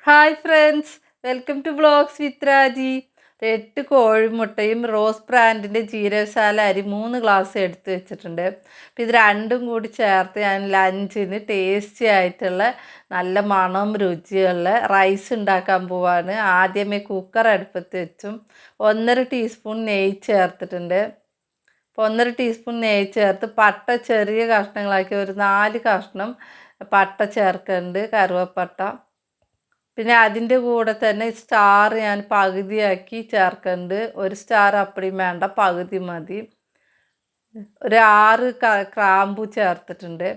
Hi friends, welcome to vlogs with Raji. 8 കോഴിമുട്ടയും rose ബ്രാൻഡിൻ്റെ ജീരകശാല അരി 3 glass എടുത്ത് വെച്ചിട്ടുണ്ട്. അപ്പോൾ ഇത് രണ്ടും കൂടി ചേർത്ത് ഞാൻ ലഞ്ചിന് ടേസ്റ്റി ആയിട്ടുള്ള നല്ല മണം രുചിയുള്ള റൈസ് ഉണ്ടാക്കാൻ പോവാണ്. ആദ്യമേ കുക്കർ അടുപ്പത്ത് വെച്ചും 1.5 ടീസ്പൂൺ നെയ്യ് ചേർത്തിട്ടുണ്ട്. അപ്പോൾ 1.5 ടീസ്പൂൺ നെയ്യ് ചേർത്ത് പട്ട ചെറിയ കഷ്ണങ്ങളാക്കി ഒരു 4 കഷ്ണം പട്ട ചേർക്കുന്നുണ്ട്, കറുവപ്പട്ട. പിന്നെ അതിൻ്റെ കൂടെ തന്നെ സ്റ്റാർ ഞാൻ പകുതിയാക്കി ചേർക്കുന്നുണ്ട്. ഒരു സ്റ്റാർ അപ്പടിയും വേണ്ട, പകുതി മതി. ഒരു 6 ഗ്രാമ്പു ചേർത്തിട്ടുണ്ട്.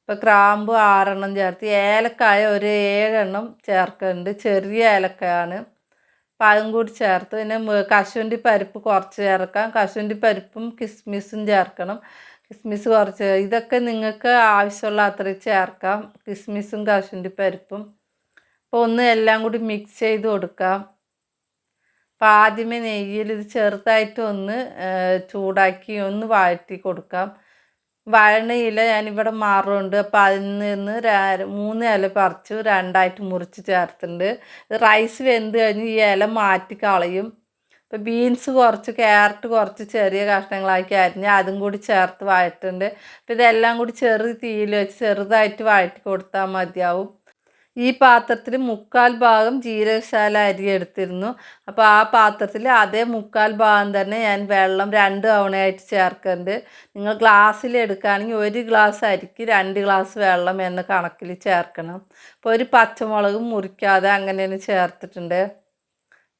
ഇപ്പോൾ ഗ്രാമ്പു 6 ചേർത്ത്, ഏലക്കായ ഒരു 7 ചേർക്കുന്നുണ്ട്, ചെറിയ ഏലക്കായാണ്. അപ്പം അതും കൂടി ചേർത്ത് പിന്നെ കശുവണ്ടി പരിപ്പ് കുറച്ച് ചേർക്കാം. കശുവണ്ടി പരിപ്പും കിസ്മിസും ചേർക്കണം. കിസ്മിസ് കുറച്ച്, ഇതൊക്കെ നിങ്ങൾക്ക് ആവശ്യമുള്ള അത്രയും ചേർക്കാം, കിസ്മിസും കശുവണ്ടി പരിപ്പും. അപ്പോൾ ഒന്ന് എല്ലാം കൂടി മിക്സ് ചെയ്ത് കൊടുക്കാം. അപ്പോൾ ആദ്യമേ നെയ്യിൽ ഇത് ചെറുതായിട്ട് ഒന്ന് ചൂടാക്കി ഒന്ന് വഴറ്റി കൊടുക്കാം. വഴണയില ഞാനിവിടെ മാറുന്നുണ്ട്, അപ്പോൾ അതിൽ നിന്ന് 3 ഇല പറിച്ച് 2ആയിട്ട് മുറിച്ച് ചേർത്തിട്ടുണ്ട്. റൈസ് വെന്ത് കഴിഞ്ഞ് ഈ ഇല മാറ്റി കളയും. ഇപ്പോൾ ബീൻസ് കുറച്ച്, ക്യാരറ്റ് കുറച്ച് ചെറിയ കഷ്ണങ്ങളാക്കി അരിഞ്ഞ് അതും കൂടി ചേർത്ത് വഴറ്റുന്നുണ്ട്. അപ്പോൾ ഇതെല്ലാം കൂടി ചെറിയ തീയിൽ വെച്ച് ചെറുതായിട്ട് വഴറ്റി കൊടുത്താൽ മതിയാവും. ഈ പാത്രത്തിൽ 1/4 ഭാഗം ജീരകശാല അരി എടുത്തിരുന്നു. അപ്പോൾ ആ പാത്രത്തിൽ അതേ 1/4 ഭാഗം തന്നെ ഞാൻ വെള്ളം 2 തവണയായിട്ട് ചേർക്കുന്നുണ്ട്. നിങ്ങൾ ഗ്ലാസ്സിൽ എടുക്കുകയാണെങ്കിൽ 1 ഗ്ലാസ് അരിക്ക് 2 ഗ്ലാസ് വെള്ളം എന്ന കണക്കിൽ ചേർക്കണം. അപ്പോൾ ഒരു പച്ചമുളക് മുറിക്കാതെ അങ്ങനെ ചേർത്തിട്ടുണ്ട്.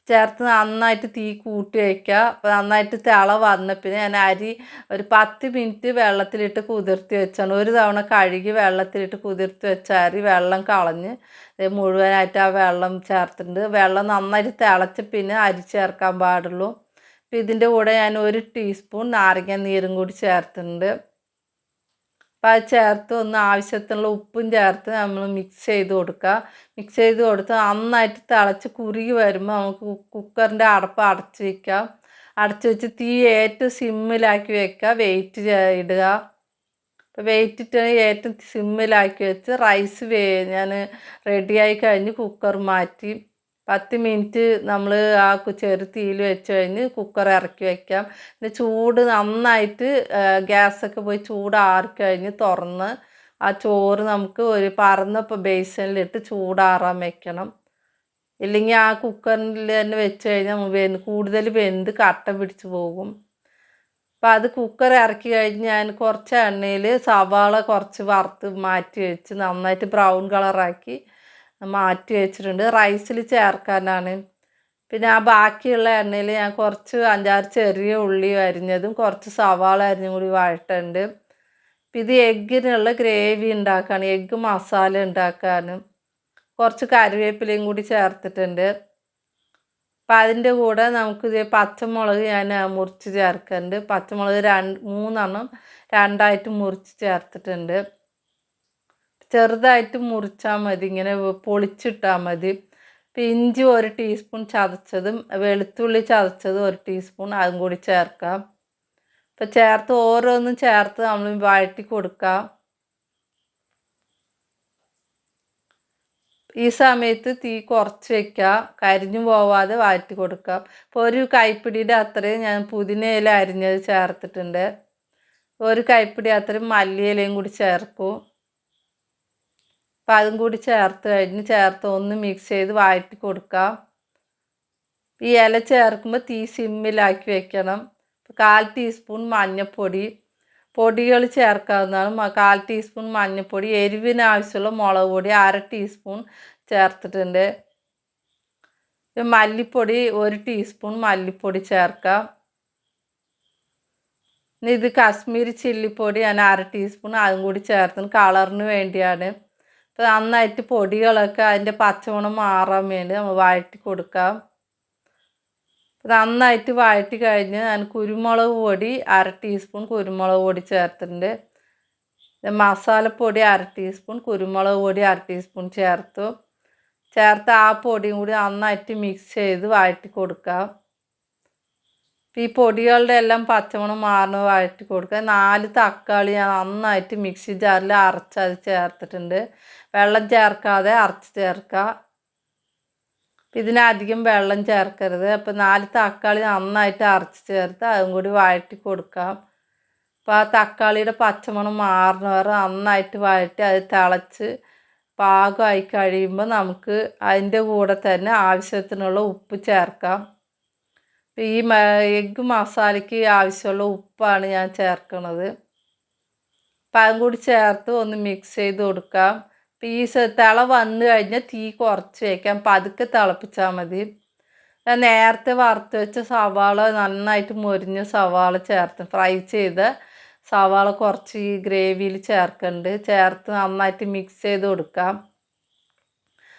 ചേർത്ത് നന്നായിട്ട് തീ കൂട്ടി വയ്ക്കുക. അപ്പോൾ നന്നായിട്ട് തിള വന്ന പിന്നെ ഞാൻ അരി ഒരു 10 മിനിറ്റ് വെള്ളത്തിലിട്ട് കുതിർത്തി വെച്ചാണ്. ഒരു തവണ കഴുകി വെള്ളത്തിലിട്ട് കുതിർത്തി വെച്ച അരി വെള്ളം കളഞ്ഞ് മുഴുവനായിട്ട് ആ വെള്ളം ചേർത്തിട്ടുണ്ട്. വെള്ളം നന്നായിട്ട് തിളച്ച് പിന്നെ അരി ചേർക്കാൻ പാടുള്ളൂ. അപ്പോൾ ഇതിൻ്റെ കൂടെ ഞാൻ 1 ടീസ്പൂൺ നാരങ്ങ നീരും കൂടി ചേർത്തിട്ടുണ്ട്. അപ്പോൾ അത് ചേർത്ത് ഒന്ന് ആവശ്യത്തിനുള്ള ഉപ്പും ചേർത്ത് നമ്മൾ മിക്സ് ചെയ്ത് കൊടുക്കുക. മിക്സ് ചെയ്ത് കൊടുത്ത് നന്നായിട്ട് തിളച്ച് കുറുകി വരുമ്പോൾ നമുക്ക് കുക്കറിൻ്റെ അടപ്പ് അടച്ച് വയ്ക്കാം. അടച്ച് വെച്ച് തീ ഏറ്റവും സിമ്മിലാക്കി വെക്കുക, വെയിറ്റ് ഇടുക. അപ്പോൾ വെയിറ്റ് ഇട്ട് ഏറ്റവും സിമ്മിലാക്കി വെച്ച് റൈസ് ഞാൻ റെഡിയായി കഴിഞ്ഞ് കുക്കർ മാറ്റി 10 മിനിറ്റ് നമ്മൾ ആ ചെറു തീയിൽ വെച്ച് കഴിഞ്ഞ് കുക്കർ ഇറക്കി വയ്ക്കാം. പിന്നെ ചൂട് നന്നായിട്ട് ഗ്യാസൊക്കെ പോയി ചൂടാറിക്കഴിഞ്ഞ് തുറന്ന് ആ ചോറ് നമുക്ക് ഒരു പറന്ന ബേസിനിലിട്ട് ചൂടാറാൻ വെക്കണം. ഇല്ലെങ്കിൽ ആ കുക്കറിൽ തന്നെ വെച്ച് കഴിഞ്ഞാൽ കൂടുതൽ വെന്ത് കട്ട പിടിച്ച് പോകും. അപ്പോൾ അത് കുക്കർ ഇറക്കി കഴിഞ്ഞ് ഞാൻ കുറച്ച് എണ്ണയിൽ സവാള കുറച്ച് വറുത്ത് മാറ്റി വെച്ച് നന്നായിട്ട് ബ്രൗൺ കളറാക്കി മാറ്റി വെച്ചിട്ടുണ്ട്. റൈസിൽ ചേർക്കാനാണ്. പിന്നെ ആ ബാക്കിയുള്ള എണ്ണയിൽ ഞാൻ കുറച്ച് 5-6 ചെറിയ ഉള്ളി അരിഞ്ഞതും കുറച്ച് സവാള അരിഞ്ഞും കൂടി വഴറ്റുന്നുണ്ട്. അപ്പം ഇത് എഗ്ഗിനുള്ള ഗ്രേവി ഉണ്ടാക്കുകയാണ്, എഗ്ഗ് മസാല ഉണ്ടാക്കാനും. കുറച്ച് കറിവേപ്പിലയും കൂടി ചേർത്തിട്ടുണ്ട്. അപ്പം അതിൻ്റെ കൂടെ നമുക്കിത് പച്ചമുളക് ഞാൻ മുറിച്ച് ചേർക്കുന്നുണ്ട്. പച്ചമുളക് 3 2ആയിട്ട് മുറിച്ച് ചേർത്തിട്ടുണ്ട്. ചെറുതായിട്ട് മുറിച്ചാൽ മതി, ഇങ്ങനെ പൊളിച്ചിട്ടാൽ മതി. ഇപ്പം ഇഞ്ചി 1 ടീസ്പൂൺ ചതച്ചതും വെളുത്തുള്ളി ചതച്ചതും 1 ടീസ്പൂൺ അതും കൂടി ചേർക്കാം. അപ്പം ചേർത്ത് ഓരോന്നും ചേർത്ത് നമ്മൾ വഴറ്റി കൊടുക്കാം. ഈ സമയത്ത് തീ കുറച്ച് വയ്ക്കുക, കരിഞ്ഞു പോവാതെ വഴറ്റി കൊടുക്കാം. ഇപ്പോൾ ഒരു കൈപ്പിടിയുടെ അത്രയും ഞാൻ പുതിനയില അരിഞ്ഞത് ചേർത്തിട്ടുണ്ട്. ഒരു കൈപ്പിടി അത്രയും മല്ലിയിലയും കൂടി ചേർക്കും. അപ്പം അതും കൂടി ചേർത്ത് ഒന്ന് മിക്സ് ചെയ്ത് വഴറ്റി കൊടുക്കാം. ഈ ഇല ചേർക്കുമ്പോൾ തീ സിമ്മിലാക്കി വെക്കണം. 1/4 ടീസ്പൂൺ മഞ്ഞൾപ്പൊടി, പൊടികൾ ചേർക്കാവുന്നതാണ്. 1/4 ടീസ്പൂൺ മഞ്ഞൾപ്പൊടി, എരിവിന് ആവശ്യമുള്ള മുളക് പൊടി 1/2 ടീസ്പൂൺ ചേർത്തിട്ടുണ്ട്. മല്ലിപ്പൊടി 1 ടീസ്പൂൺ മല്ലിപ്പൊടി ചേർക്കാം. ഇത് കാശ്മീരി ചില്ലിപ്പൊടി ഞാൻ 1/2 ടീസ്പൂൺ അതും കൂടി ചേർത്ത് കളറിന് വേണ്ടിയാണ്. അപ്പോൾ നന്നായിട്ട് പൊടികളൊക്കെ അതിൻ്റെ പച്ചമണം മാറാൻ വേണ്ടി നമ്മൾ വഴറ്റി കൊടുക്കാം. നന്നായിട്ട് വഴറ്റി കഴിഞ്ഞ് ഞാൻ കുരുമുളക് പൊടി 1/2 ടീസ്പൂൺ കുരുമുളക് പൊടി ചേർത്തിട്ടുണ്ട്. മസാലപ്പൊടി 1/2 ടീസ്പൂൺ, കുരുമുളക് പൊടി 1/2 ടീസ്പൂൺ ചേർത്ത് ആ പൊടിയും കൂടി നന്നായിട്ട് മിക്സ് ചെയ്ത് വഴറ്റി കൊടുക്കാം. ഈ പൊടികളുടെ എല്ലാം പച്ചമണം മാറുന്ന വഴറ്റി കൊടുക്കുക. 4 തക്കാളി ഞാൻ നന്നായിട്ട് മിക്സി ജാറിൽ അരച്ചത് ചേർത്തിട്ടുണ്ട്. വെള്ളം ചേർക്കാതെ അരച്ച് ചേർക്കുക. ഇതിനധികം വെള്ളം ചേർക്കരുത്. അപ്പോൾ 4 തക്കാളി നന്നായിട്ട് അരച്ച് ചേർത്ത് അതും കൂടി വഴറ്റി കൊടുക്കാം. അപ്പോൾ ആ തക്കാളിയുടെ പച്ചമണം മാറുന്ന വരെ നന്നായിട്ട് വഴറ്റി അത് തിളച്ച് പാകമായി കഴിയുമ്പോൾ നമുക്ക് അതിൻ്റെ കൂടെ തന്നെ ആവശ്യത്തിനുള്ള ഉപ്പ് ചേർക്കാം. ഈ എഗ്ഗ് മസാലയ്ക്ക് ആവശ്യമുള്ള ഉപ്പാണ് ഞാൻ ചേർക്കുന്നത്. അപ്പം അതും കൂടി ചേർത്ത് ഒന്ന് മിക്സ് ചെയ്ത് കൊടുക്കാം. തിള വന്നു കഴിഞ്ഞാൽ തീ കുറച്ച് വയ്ക്കാം, പതുക്കെ തിളപ്പിച്ചാൽ മതി. ഞാൻ നേരത്തെ വറുത്ത് വെച്ച സവാള നന്നായിട്ട് മൊരിഞ്ഞ സവാള ചേർത്ത് ഫ്രൈ ചെയ്ത് സവാള കുറച്ച് ഈ ഗ്രേവിയിൽ ചേർത്ത് നന്നായിട്ട് മിക്സ് ചെയ്ത് കൊടുക്കാം.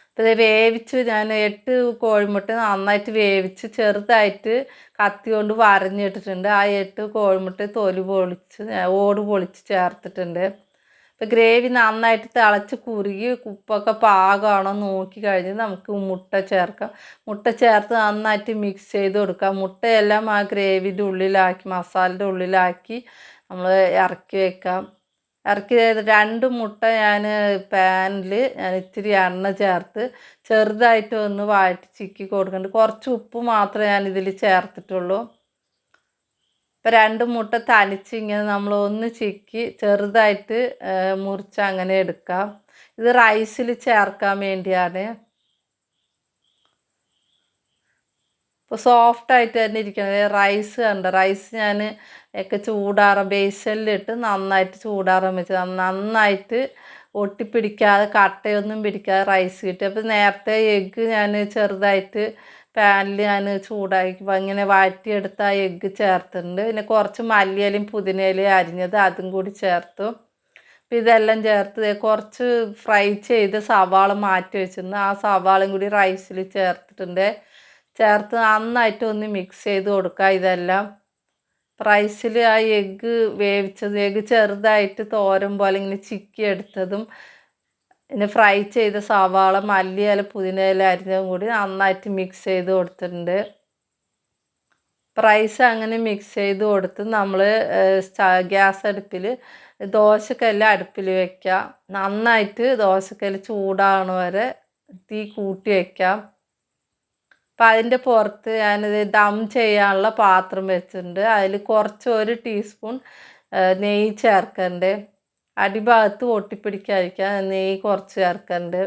അപ്പോൾ ഇത് വേവിച്ച് ഞാൻ 8 കോഴിമുട്ട നന്നായിട്ട് വേവിച്ച് ചെറുതായിട്ട് കത്തി കൊണ്ട് വരഞ്ഞിട്ടിട്ടുണ്ട്. ആ 8 കോഴിമുട്ട ഓട് പൊളിച്ച് ചേർത്തിട്ടുണ്ട്. അപ്പോൾ ഗ്രേവി നന്നായിട്ട് തിളച്ച് കുറുകി ഉപ്പൊക്കെ പാകമാണോ നോക്കി കഴിഞ്ഞ് നമുക്ക് മുട്ട ചേർക്കാം. മുട്ട ചേർത്ത് നന്നായിട്ട് മിക്സ് ചെയ്ത് കൊടുക്കാം. മുട്ടയെല്ലാം ആ ഗ്രേവിയുടെ ഉള്ളിലാക്കി മസാലയുടെ ഉള്ളിലാക്കി നമ്മൾ ഇറക്കി വെക്കാം. 2 മുട്ട ഞാൻ പാനിൽ ഇത്തിരി എണ്ണ ചേർത്ത് ചെറുതായിട്ട് ഒന്ന് വഴറ്റി ചിക്കി കൊടുക്കുന്നുണ്ട്. കുറച്ച് ഉപ്പ് മാത്രമേ ഞാൻ ഇതിൽ ചേർത്തിട്ടുള്ളൂ. ഇപ്പോൾ 2 മുട്ട തനിച്ച് ഇങ്ങനെ നമ്മൾ ഒന്ന് ചിക്കി ചെറുതായിട്ട് മുറിച്ച് അങ്ങനെ എടുക്കാം. ഇത് റൈസിൽ ചേർക്കാൻ വേണ്ടിയാണ്. ഇപ്പോൾ സോഫ്റ്റായിട്ട് തന്നെ ഇരിക്കുന്നത് റൈസ് കണ്ട റൈസ് ഞാൻ ബേസനിലിട്ട് നന്നായിട്ട് ചൂടാറാൻ വെച്ച് നന്നായിട്ട് ഒട്ടിപ്പിടിക്കാതെ കട്ടയൊന്നും പിടിക്കാതെ റൈസ് കിട്ടി. അപ്പോൾ നേരത്തെ എഗ്ഗ് ഞാൻ ചെറുതായിട്ട് പാനിൽ ഞാൻ ചൂടാക്കി ഇങ്ങനെ വഴറ്റിയെടുത്ത ആ എഗ്ഗ് ചേർത്തിട്ടുണ്ട്. പിന്നെ കുറച്ച് മല്ലിയിലയും പുതിനയിലയും അരിഞ്ഞത് അതും കൂടി ചേർത്തു. അപ്പോൾ ഇതെല്ലാം ചേർത്ത് കുറച്ച് ഫ്രൈ ചെയ്ത് സവാള മാറ്റി വെച്ചിരുന്നു. ആ സവാളയും കൂടി റൈസിൽ ചേർത്ത് നന്നായിട്ട് ഒന്ന് മിക്സ് ചെയ്ത് കൊടുക്കുക. ഇതെല്ലാം റൈസിൽ ആ എഗ്ഗ് വേവിച്ചത് എഗ്ഗ് ചെറുതായിട്ട് തോരൻ പോലെ ഇങ്ങനെ ചിക്കി എടുത്തതും പിന്നെ ഫ്രൈ ചെയ്ത സവാള മല്ലിയില പുതിനയില അരിഞ്ഞതും കൂടി നന്നായിട്ട് മിക്സ് ചെയ്ത് കൊടുത്തിട്ടുണ്ട്. റൈസ് അങ്ങനെ മിക്സ് ചെയ്ത് കൊടുത്ത് നമ്മൾ ഗ്യാസ് അടുപ്പിൽ ദോശക്കല്ല് അടുപ്പിൽ വയ്ക്കുക. നന്നായിട്ട് ദോശക്കല്ല് ചൂടാകണ വരെ തീ കൂട്ടി വയ്ക്കാം. അപ്പം അതിൻ്റെ പുറത്ത് ഞാനിത് ദം ചെയ്യാനുള്ള പാത്രം വെച്ചിട്ടുണ്ട്. അതിൽ കുറച്ച് 1 ടീസ്പൂൺ നെയ്യ് ചേർക്കണ്ട്. അടിഭാഗത്ത് ഒട്ടിപ്പിടിക്കാതിരിക്കാൻ നെയ്യ് കുറച്ച് ചേർക്കണ്ട്.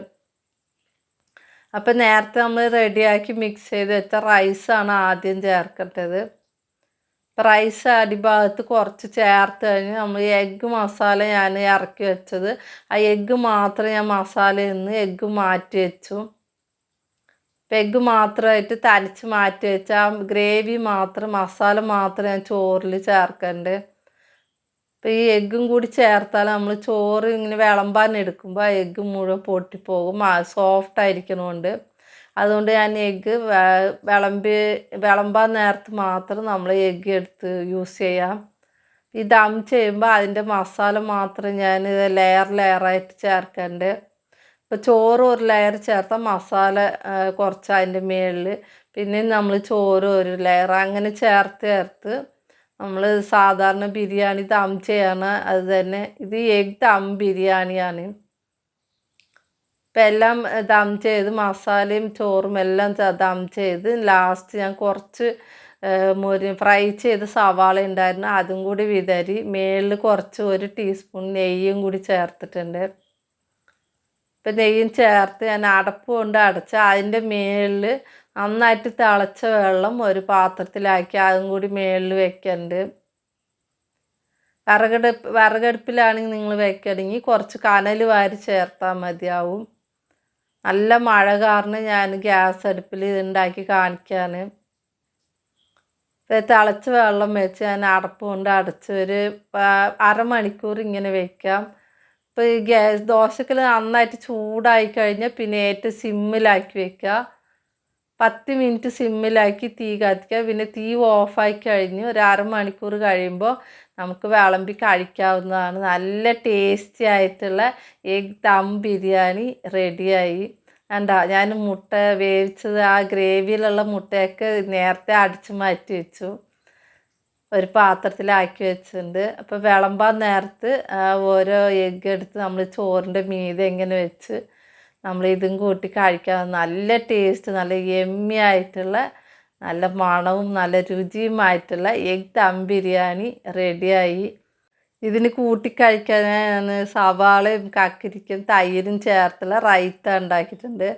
അപ്പം നേരത്തെ നമ്മൾ റെഡിയാക്കി മിക്സ് ചെയ്ത് വെച്ച റൈസാണ് ആദ്യം ചേർക്കേണ്ടത്. റൈസ് അടിഭാഗത്ത് കുറച്ച് ചേർത്ത് കഴിഞ്ഞ് നമ്മൾ എഗ്ഗ് മസാല ഞാൻ ഇറക്കി വെച്ചത് ആ എഗ്ഗ് മാത്രം ഞാൻ മസാലയിൽ നിന്ന് എഗ്ഗ് മാറ്റി വെച്ചു. എഗ്ഗ് മാത്രമായിട്ട് തനിച്ച് മാറ്റി വെച്ച ആ ഗ്രേവി മാത്രം മസാല മാത്രം ഞാൻ ചോറിൽ ചേർക്കണ്ട്. അപ്പോൾ ഈ എഗ്ഗും കൂടി ചേർത്താൽ നമ്മൾ ചോറ് ഇങ്ങനെ വിളമ്പാൻ എടുക്കുമ്പോൾ ആ എഗ്ഗ് മുഴുവൻ പൊട്ടിപ്പോകും. സോഫ്റ്റ് ആയിരിക്കണമുണ്ട്. അതുകൊണ്ട് ഞാൻ എഗ്ഗ് വിളമ്പാൻ നേരത്ത് മാത്രം നമ്മൾ എഗ്ഗ് എടുത്ത് യൂസ് ചെയ്യാം. ഈ ദം ചെയ്യുമ്പോൾ അതിൻ്റെ മസാല മാത്രം ഞാൻ ലെയറായിട്ട് ചേർക്കണ്ട്. ഇപ്പോൾ ചോറ് 1 ലെയർ ചേർത്താൽ മസാല കുറച്ച് അതിൻ്റെ മുകളിൽ പിന്നെ നമ്മൾ ചോറ് 1 ലെയർ അങ്ങനെ ചേർത്ത് നമ്മൾ സാധാരണ ബിരിയാണി ദം ചെയ്യാണ്. അത് തന്നെ ഇത് എഗ് ദം ബിരിയാണിയാണ്. ഇപ്പം എല്ലാം ദം ചെയ്ത് മസാലയും ചോറും എല്ലാം ദം ചെയ്ത് ലാസ്റ്റ് ഞാൻ കുറച്ച് ഫ്രൈ ചെയ്ത സവാള ഉണ്ടായിരുന്നു അതും കൂടി വിതറി മുകളിൽ കുറച്ച് 1 ടീസ്പൂൺ നെയ്യും കൂടി ചേർത്തിട്ടുണ്ട്. ഇപ്പം നെയ്യും ചേർത്ത് ഞാൻ അടപ്പ് കൊണ്ട് അടച്ച് അതിൻ്റെ മുകളിൽ നന്നായിട്ട് തിളച്ച വെള്ളം ഒരു പാത്രത്തിലാക്കി അതും കൂടി മുകളിൽ വെക്കുന്നുണ്ട്. വിറകടുപ്പിലാണെങ്കിൽ നിങ്ങൾ വെക്കണമെങ്കിൽ കുറച്ച് കനൽ വാരി ചേർത്താൽ മതിയാവും. നല്ല മഴ കാരണം ഞാൻ ഗ്യാസ് അടുപ്പിൽ ഇതുണ്ടാക്കി കാണിക്കാണ്. തിളച്ച വെള്ളം വെച്ച് ഞാൻ അടപ്പ് കൊണ്ട് അടച്ച് ഒരു അരമണിക്കൂർ ഇങ്ങനെ വെക്കാം. ഇപ്പോൾ ഈ ദോശക്കല്ല് നന്നായിട്ട് ചൂടായി കഴിഞ്ഞാൽ പിന്നെ ഏറ്റവും സിമ്മിലാക്കി വെക്കുക. 10 മിനിറ്റ് സിമ്മിലാക്കി തീ കത്തിക്കുക. പിന്നെ തീ ഓഫായി കഴിഞ്ഞ് ഒരു അരമണിക്കൂർ കഴിയുമ്പോൾ നമുക്ക് വിളമ്പി കഴിക്കാവുന്നതാണ്. നല്ല ടേസ്റ്റി ആയിട്ടുള്ള എഗ് ദം ബിരിയാണി റെഡിയായി. ഞാൻ മുട്ട വേവിച്ചത് ആ ഗ്രേവിയിലുള്ള മുട്ടയൊക്കെ നേരത്തെ അടിച്ച് മാറ്റി വെച്ചു, ഒരു പാത്രത്തിലാക്കി വെച്ചിട്ടുണ്ട്. അപ്പോൾ വിളമ്പാൻ നേരത്ത് ഓരോ എഗ്ഗ് എടുത്ത് നമ്മൾ ചോറിൻ്റെ മീതെ ഇങ്ങനെ വെച്ച് നമ്മൾ ഇതും കൂട്ടി കഴിക്കാൻ നല്ല ടേസ്റ്റ്, നല്ല യമ്മി ആയിട്ടുള്ള, നല്ല മണവും നല്ല രുചിയുമായിട്ടുള്ള എഗ് ദം ബിരിയാണി റെഡിയായി. ഇതിന് കൂട്ടിക്കഴിക്കാൻ സവാളയും കക്കരിക്കും തൈരും ചേർത്തുള്ള റൈത്ത ഉണ്ടാക്കിയിട്ടുണ്ട്.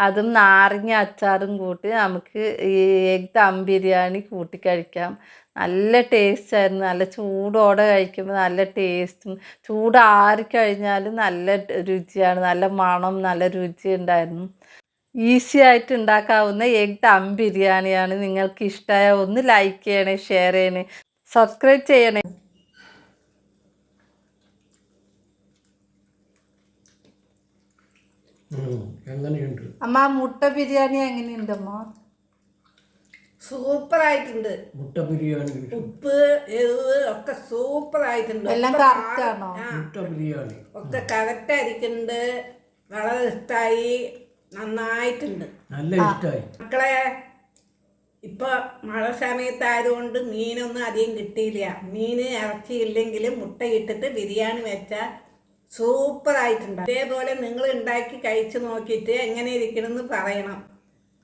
അതും നാരങ്ങ അച്ചാറും കൂട്ടി നമുക്ക് ഈ എഗ് ദം ബിരിയാണി കൂട്ടിക്കഴിക്കാം. നല്ല ടേസ്റ്റായിരുന്നു. നല്ല ചൂടോടെ കഴിക്കുമ്പോൾ നല്ല ടേസ്റ്റും, ചൂടാറിക്കഴിഞ്ഞാലും നല്ല രുചിയാണ്, നല്ല മണം, നല്ല രുചി ഉണ്ടായിരുന്നു. ഈസി ആയിട്ട് ഉണ്ടാക്കാവുന്ന എഗ് ദം ബിരിയാണിയാണ്. നിങ്ങൾക്ക് ഇഷ്ടമായ ഒന്ന് ലൈക്ക് ചെയ്യണേ, ഷെയർ ചെയ്യണേ, സബ്സ്ക്രൈബ് ചെയ്യണേ. എങ്ങനെയുണ്ട് അമ്മ മുട്ട ബിരിയാണി എങ്ങനെയുണ്ടമ്മ? സൂപ്പറായിട്ടുണ്ട്. മുട്ട ബിരിയാണി, ഉപ്പ് എരിവ് ഒക്കെ സൂപ്പറായിട്ടുണ്ട്. എല്ലാം കറക്റ്റ് ആണോ? മുട്ട ബിരിയാണി ഒക്കെ കറക്റ്റ് ആയിരിക്കുന്നുണ്ട്. വളരെ ഇഷ്ടമായി, നന്നായിട്ടുണ്ട്, നല്ല ഇഷ്ടമായി. മക്കളെ. ഇപ്പൊ മഴ സമയത്തായതുകൊണ്ട് മീനൊന്നും അധികം കിട്ടിയില്ല. മീന് ഇറച്ചി ഇല്ലെങ്കിലും മുട്ട ഇട്ടിട്ട് ബിരിയാണി വെച്ചാൽ സൂപ്പറായിട്ടുണ്ട്. അതേപോലെ നിങ്ങൾ ഉണ്ടാക്കി കഴിച്ചു നോക്കിയിട്ട് എങ്ങനെ ഇരിക്കണമെന്ന് പറയണം.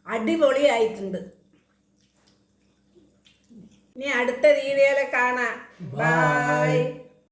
അടിപൊളിയായിട്ടുണ്ട്. ഇനി അടുത്ത വീഡിയോയിൽ കാണാം. ബൈ.